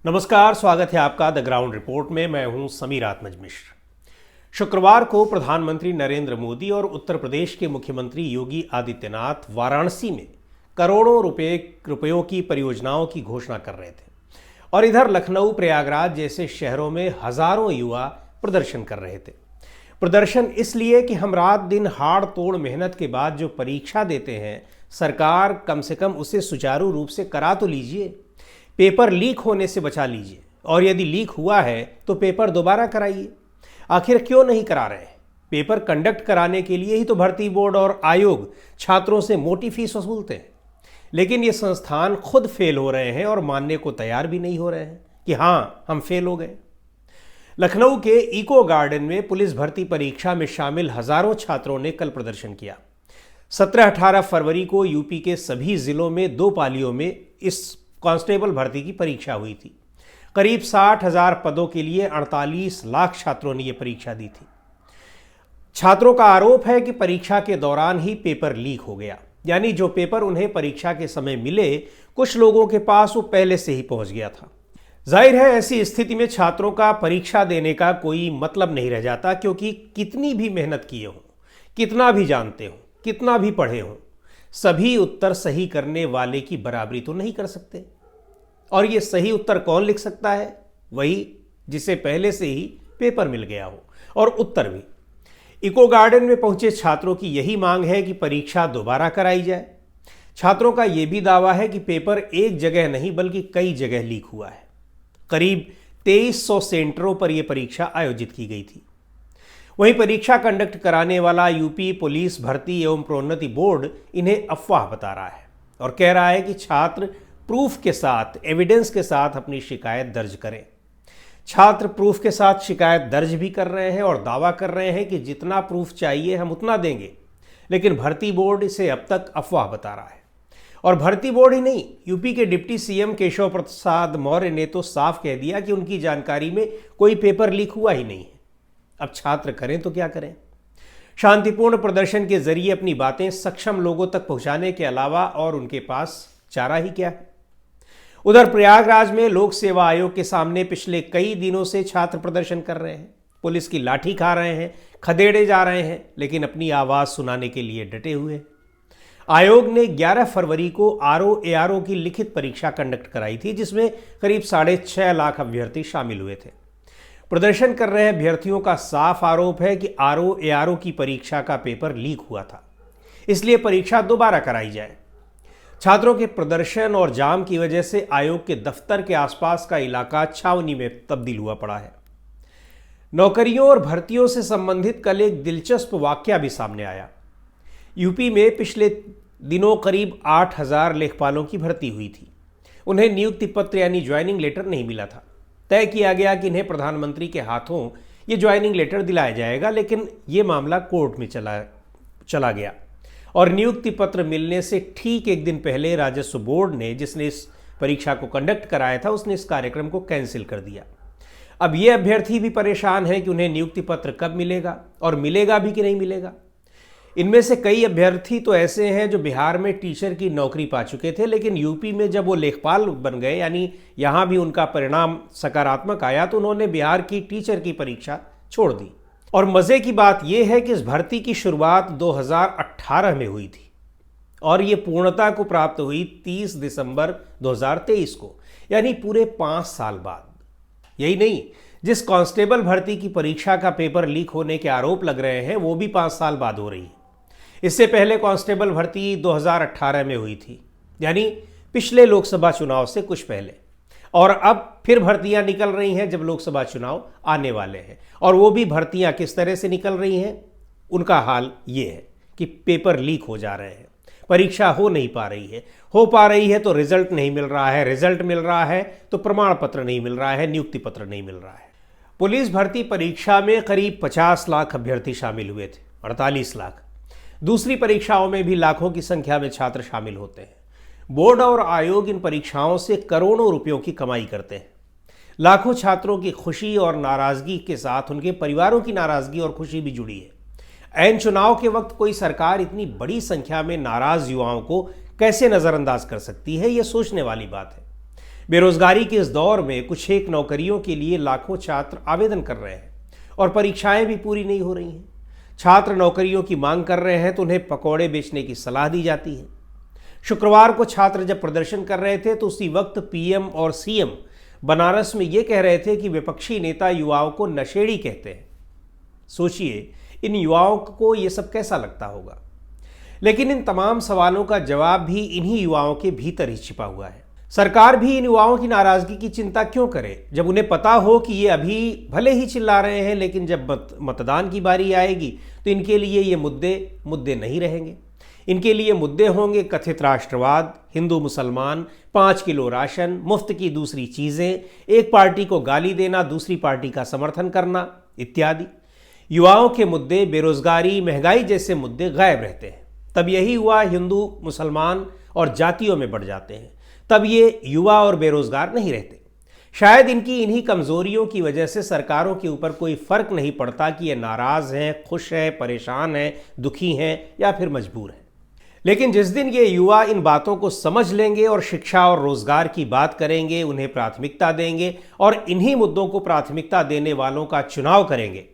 नमस्कार, स्वागत है आपका द ग्राउंड रिपोर्ट में। मैं हूं समीर आत्मज मिश्र। शुक्रवार को प्रधानमंत्री नरेंद्र मोदी और उत्तर प्रदेश के मुख्यमंत्री योगी आदित्यनाथ वाराणसी में करोड़ों रुपयों की परियोजनाओं की घोषणा कर रहे थे और इधर लखनऊ, प्रयागराज जैसे शहरों में हजारों युवा प्रदर्शन कर रहे थे। प्रदर्शन इसलिए कि हम रात दिन हाड़ तोड़ मेहनत के बाद जो परीक्षा देते हैं, सरकार कम से कम उसे सुचारू रूप से करा तो लीजिए, पेपर लीक होने से बचा लीजिए, और यदि लीक हुआ है तो पेपर दोबारा कराइए। आखिर क्यों नहीं करा रहे? पेपर कंडक्ट कराने के लिए ही तो भर्ती बोर्ड और आयोग छात्रों से मोटी फीस वसूलते हैं। लेकिन ये संस्थान खुद फेल हो रहे हैं और मानने को तैयार भी नहीं हो रहे हैं कि हाँ, हम फेल हो गए। लखनऊ के इको गार्डन में पुलिस भर्ती परीक्षा में शामिल हजारों छात्रों ने कल प्रदर्शन किया। 17-18 फरवरी को यूपी के सभी जिलों में 2 पालियों में इस कांस्टेबल भर्ती की परीक्षा हुई थी। करीब 60,000 पदों के लिए 48 लाख छात्रों ने यह परीक्षा दी थी। छात्रों का आरोप है कि परीक्षा के दौरान ही पेपर लीक हो गया, यानी जो पेपर उन्हें परीक्षा के समय मिले, कुछ लोगों के पास वो पहले से ही पहुंच गया था। जाहिर है, ऐसी स्थिति में छात्रों का परीक्षा देने का कोई मतलब नहीं रह जाता, क्योंकि कितनी भी मेहनत किए हों, कितना भी जानते हों, कितना भी पढ़े हों, सभी उत्तर सही करने वाले की बराबरी तो नहीं कर सकते। और ये सही उत्तर कौन लिख सकता है? वही जिसे पहले से ही पेपर मिल गया हो, और उत्तर भी। इको गार्डन में पहुंचे छात्रों की यही मांग है कि परीक्षा दोबारा कराई जाए। छात्रों का यह भी दावा है कि पेपर एक जगह नहीं बल्कि कई जगह लीक हुआ है। करीब 2300 सेंटरों पर यह परीक्षा आयोजित की गई थी। वहीं परीक्षा कंडक्ट कराने वाला यूपी पुलिस भर्ती एवं प्रोन्नति बोर्ड इन्हें अफवाह बता रहा है और कह रहा है कि छात्र प्रूफ के साथ, एविडेंस के साथ अपनी शिकायत दर्ज करें। छात्र प्रूफ के साथ शिकायत दर्ज भी कर रहे हैं और दावा कर रहे हैं कि जितना प्रूफ चाहिए हम उतना देंगे, लेकिन भर्ती बोर्ड इसे अब तक अफवाह बता रहा है। और भर्ती बोर्ड ही नहीं, यूपी के डिप्टी सीएम केशव प्रसाद मौर्य ने तो साफ कह दिया कि उनकी जानकारी में कोई पेपर लीक हुआ ही नहीं है। अब छात्र करें तो क्या करें? शांतिपूर्ण प्रदर्शन के जरिए अपनी बातें सक्षम लोगों तक पहुंचाने के अलावा और उनके पास चारा ही क्या है? उधर प्रयागराज में लोक सेवा आयोग के सामने पिछले कई दिनों से छात्र प्रदर्शन कर रहे हैं, पुलिस की लाठी खा रहे हैं, खदेड़े जा रहे हैं, लेकिन अपनी आवाज सुनाने के लिए डटे हुए हैं। आयोग ने 11 फरवरी को आरओ की लिखित परीक्षा कंडक्ट कराई थी, जिसमें करीब 6.5 लाख अभ्यर्थी शामिल हुए थे। प्रदर्शन कर रहे अभ्यर्थियों का साफ आरोप है कि आरओ की परीक्षा का पेपर लीक हुआ था, इसलिए परीक्षा दोबारा कराई जाए। छात्रों के प्रदर्शन और जाम की वजह से आयोग के दफ्तर के आसपास का इलाका छावनी में तब्दील हुआ पड़ा है। नौकरियों और भर्तियों से संबंधित कल एक दिलचस्प वाकया भी सामने आया। यूपी में पिछले दिनों करीब 8,000 लेखपालों की भर्ती हुई थी। उन्हें नियुक्ति पत्र यानी ज्वाइनिंग लेटर नहीं मिला था। तय किया गया कि इन्हें प्रधानमंत्री के हाथों ये ज्वाइनिंग लेटर दिलाया जाएगा, लेकिन ये मामला कोर्ट में चला गया और नियुक्ति पत्र मिलने से ठीक एक दिन पहले राजस्व बोर्ड ने, जिसने इस परीक्षा को कंडक्ट कराया था, उसने इस कार्यक्रम को कैंसिल कर दिया। अब ये अभ्यर्थी भी परेशान है कि उन्हें नियुक्ति पत्र कब मिलेगा और मिलेगा भी कि नहीं मिलेगा। इनमें से कई अभ्यर्थी तो ऐसे हैं जो बिहार में टीचर की नौकरी पा चुके थे, लेकिन यूपी में जब वो लेखपाल बन गए, यानी यहाँ भी उनका परिणाम सकारात्मक आया, तो उन्होंने बिहार की टीचर की परीक्षा छोड़ दी। और मजे की बात यह है कि इस भर्ती की शुरुआत 2018 में हुई थी और ये पूर्णता को प्राप्त हुई 30 दिसंबर 2023 को, यानी पूरे 5 साल बाद। यही नहीं, जिस कांस्टेबल भर्ती की परीक्षा का पेपर लीक होने के आरोप लग रहे हैं, वो भी 5 साल बाद हो रही है। इससे पहले कांस्टेबल भर्ती 2018 में हुई थी, यानी पिछले लोकसभा चुनाव से कुछ पहले। और अब फिर भर्तियां निकल रही हैं जब लोकसभा चुनाव आने वाले हैं, और वो भी भर्तियां किस तरह से निकल रही हैं, उनका हाल ये है कि पेपर लीक हो जा रहे हैं, परीक्षा हो नहीं पा रही है, हो पा रही है तो रिजल्ट नहीं मिल रहा है, रिजल्ट मिल रहा है तो प्रमाण पत्र नहीं मिल रहा है, नियुक्ति पत्र नहीं मिल रहा है। पुलिस भर्ती परीक्षा में करीब 50 लाख अभ्यर्थी शामिल हुए थे, 48 लाख। दूसरी परीक्षाओं में भी लाखों की संख्या में छात्र शामिल होते हैं। बोर्ड और आयोग इन परीक्षाओं से करोड़ों रुपयों की कमाई करते हैं। लाखों छात्रों की खुशी और नाराजगी के साथ उनके परिवारों की नाराजगी और खुशी भी जुड़ी है। ऐन चुनाव के वक्त कोई सरकार इतनी बड़ी संख्या में नाराज युवाओं को कैसे नजरअंदाज कर सकती है, यह सोचने वाली बात है। बेरोजगारी के इस दौर में कुछ एक नौकरियों के लिए लाखों छात्र आवेदन कर रहे हैं और परीक्षाएं भी पूरी नहीं हो रही हैं। छात्र नौकरियों की मांग कर रहे हैं तो उन्हें पकौड़े बेचने की सलाह दी जाती है। शुक्रवार को छात्र जब प्रदर्शन कर रहे थे तो उसी वक्त पीएम और सीएम बनारस में ये कह रहे थे कि विपक्षी नेता युवाओं को नशेड़ी कहते हैं। सोचिए इन युवाओं को ये सब कैसा लगता होगा। लेकिन इन तमाम सवालों का जवाब भी इन्हीं युवाओं के भीतर ही छिपा हुआ है। सरकार भी इन युवाओं की नाराजगी की चिंता क्यों करे, जब उन्हें पता हो कि ये अभी भले ही चिल्ला रहे हैं लेकिन जब मतदान की बारी आएगी तो इनके लिए ये मुद्दे नहीं रहेंगे। इनके लिए मुद्दे होंगे कथित राष्ट्रवाद, हिंदू मुसलमान, 5 किलो राशन, मुफ्त की दूसरी चीज़ें, एक पार्टी को गाली देना, दूसरी पार्टी का समर्थन करना इत्यादि। युवाओं के मुद्दे, बेरोजगारी, महंगाई जैसे मुद्दे गायब रहते हैं। तब यही युवा हिंदू, मुसलमान और जातियों में बढ़ जाते हैं। तब ये युवा और बेरोजगार नहीं रहते। शायद इनकी इन्हीं कमजोरियों की वजह से सरकारों के ऊपर कोई फर्क नहीं पड़ता कि ये नाराज हैं, खुश हैं, परेशान हैं, दुखी हैं या फिर मजबूर हैं। लेकिन जिस दिन ये युवा इन बातों को समझ लेंगे और शिक्षा और रोजगार की बात करेंगे, उन्हें प्राथमिकता देंगे और इन्हीं मुद्दों को प्राथमिकता देने वालों का चुनाव करेंगे,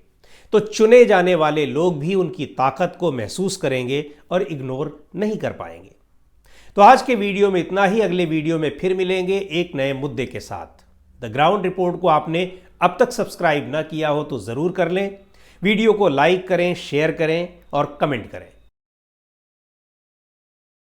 तो चुने जाने वाले लोग भी उनकी ताकत को महसूस करेंगे और इग्नोर नहीं कर पाएंगे। तो आज के वीडियो में इतना ही। अगले वीडियो में फिर मिलेंगे एक नए मुद्दे के साथ। द ग्राउंड रिपोर्ट को आपने अब तक सब्सक्राइब ना किया हो तो ज़रूर कर लें। वीडियो को लाइक करें, शेयर करें और कमेंट करें।